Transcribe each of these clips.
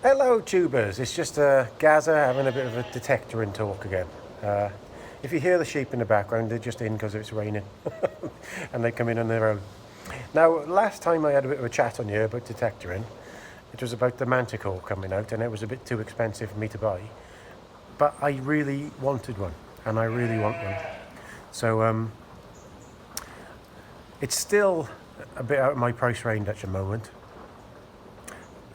Hello tubers, it's just Gaza having a bit of a detector in talk again. If you hear the sheep in the background, they're just in because it's raining and they come in on their own. Now, last time I had a bit of a chat on here about detectoring. It was about the Manticore coming out and it was a bit too expensive for me to buy. But I really wanted one and I really want one. So it's still a bit out of my price range at the moment.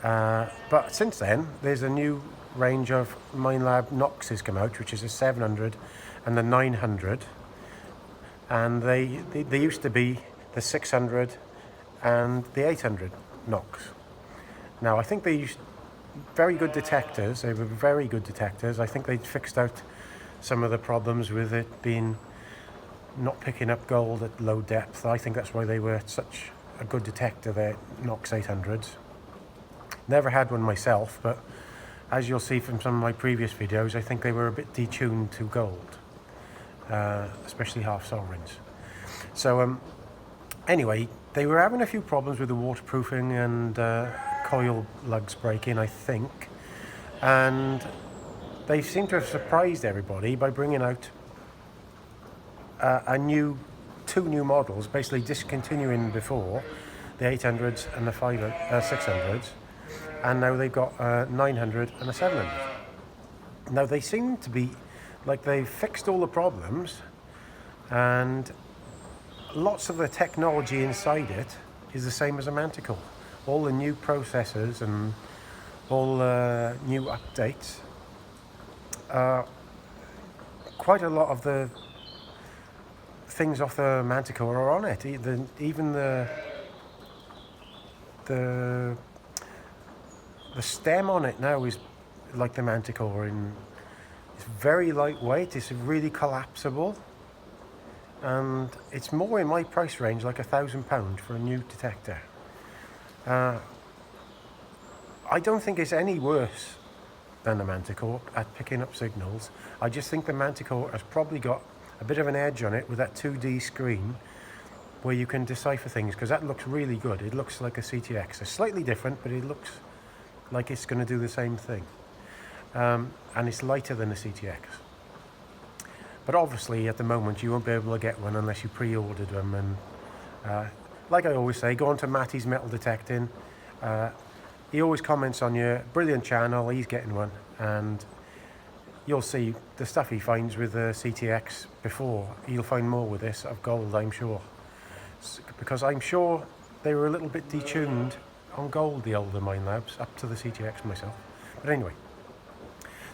But since then, there's a new range of Minelab Noxes come out, which is a 700 and the 900. And they used to be the 600 and the 800 Nox. Now, I think they used very good detectors. They were very good detectors. I think they fixed out some of the problems with it being not picking up gold at low depth. I think that's why they were such a good detector, their Nox 800s. Never had one myself, but as you'll see from some of my previous videos, I think they were a bit detuned to gold, especially half sovereigns. So anyway, they were having a few problems with the waterproofing and coil lugs breaking, I think, and they seem to have surprised everybody by bringing out two new models, basically discontinuing before the 800s and the 600s. And now they've got a 900 and a 700. Now they seem to be like they've fixed all the problems, and lots of the technology inside it is the same as a Manticore. All the new processors and all the new updates. Quite a lot of the things off the Manticore are on it. Even the stem on it now is like the Manticore, and it's very lightweight, it's really collapsible, and it's more in my price range, like £1,000 for a new detector. I don't think it's any worse than the Manticore at picking up signals. I just think the Manticore has probably got a bit of an edge on it with that 2D screen where you can decipher things, because that looks really good. It looks like a CTX. It's slightly different, but it looks like it's going to do the same thing. And it's lighter than the CTX. But obviously at the moment you won't be able to get one unless you pre-ordered them. And like I always say, go on to Matty's Metal Detecting. He always comments on your brilliant channel, he's getting one. And you'll see the stuff he finds with the CTX before. He'll find more with this of gold, I'm sure. Because I'm sure they were a little bit detuned on gold, the older Minelabs, up to the CTX myself. But anyway,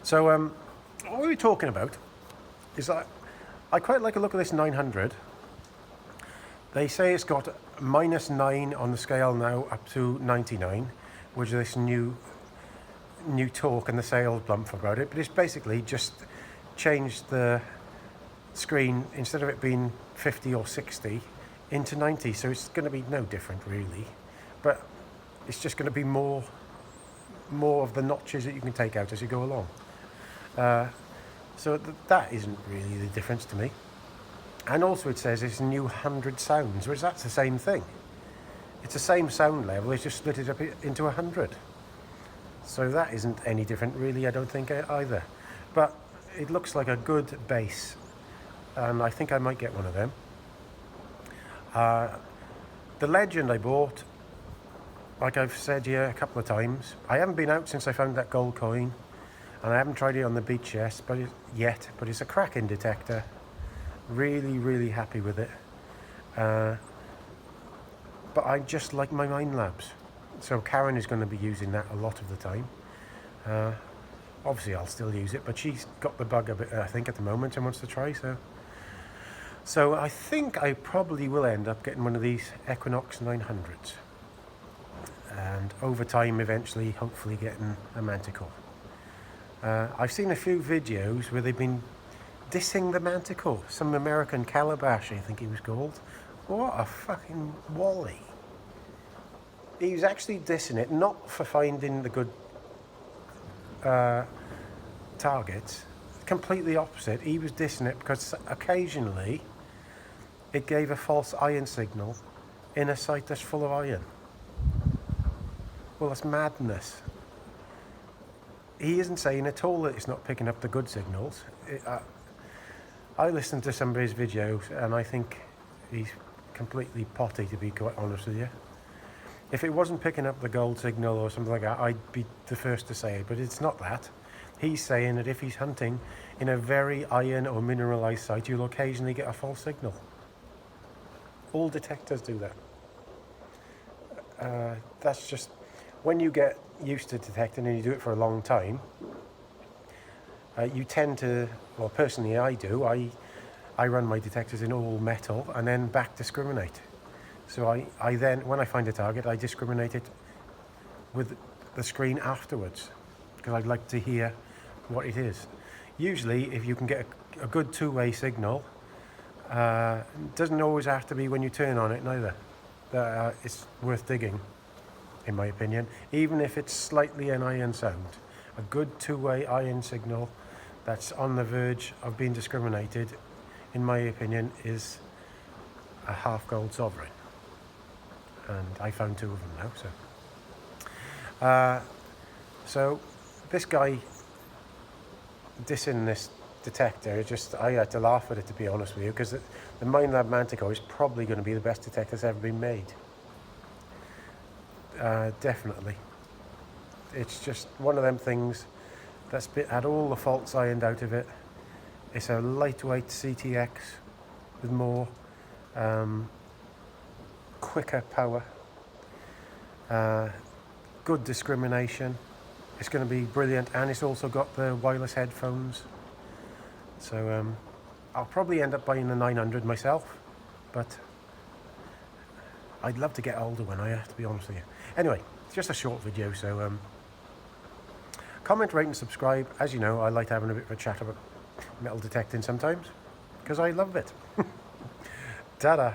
so what we were talking about is that I quite like a look at this 900. They say it's got -9 on the scale now up to 99, which is this new talk and the sales bump about it. But it's basically just changed the screen, instead of it being 50 or 60 into 90, so it's going to be no different really, but it's just going to be more of the notches that you can take out as you go along. So that isn't really the difference to me. And also it says it's a new 100 sounds, whereas that's the same thing. It's the same sound level, it's just split it up into 100. So that isn't any different really, I don't think, either. But it looks like a good base, and I think I might get one of them. The Legend I bought, like I've said here a couple of times, I haven't been out since I found that gold coin, and I haven't tried it on the beach yet, but it's a cracking detector. Really, really happy with it. But I just like my Minelabs. So Karen is going to be using that a lot of the time. Obviously I'll still use it, but she's got the bug a bit, I think, at the moment and wants to try, so I think I probably will end up getting one of these Equinox 900s. And over time, eventually, hopefully getting a Manticore. I've seen a few videos where they've been dissing the Manticore. Some American calabash, I think he was called. What a fucking wally. He was actually dissing it, not for finding the good targets. Completely opposite. He was dissing it because occasionally it gave a false iron signal in a site that's full of iron. Well, that's madness. he isn't saying at all that it's not picking up the good signals. I listened to some of his videos and I think he's completely potty, to be quite honest with you. If it wasn't picking up the gold signal or something like that, I'd be the first to say it, but it's not that. He's saying that if he's hunting in a very iron or mineralized site, you'll occasionally get a false signal. All detectors do that. That's just, when you get used to detecting and you do it for a long time, you tend to, well, personally I do, I run my detectors in all metal and then back discriminate. So I then, when I find a target, I discriminate it with the screen afterwards, because I'd like to hear what it is. Usually, if you can get a good two-way signal, it doesn't always have to be when you turn on it neither. It's worth digging, in my opinion, even if it's slightly an iron sound. A good two-way iron signal that's on the verge of being discriminated, in my opinion, is a half gold sovereign. And I found 2 of them now. So this guy dissing this detector, I had to laugh at it, to be honest with you, because the Minelab Manticore is probably going to be the best detector that's ever been made. Definitely. It's just one of them things that's had all the faults ironed out of it. It's a lightweight CTX with more quicker power, good discrimination. It's going to be brilliant, and it's also got the wireless headphones. So I'll probably end up buying the 900 myself, but I'd love to get older when I have to be honest with you. Anyway, it's just a short video, so comment, rate and subscribe. As you know, I like having a bit of a chat about metal detecting sometimes, because I love it. Ta-da.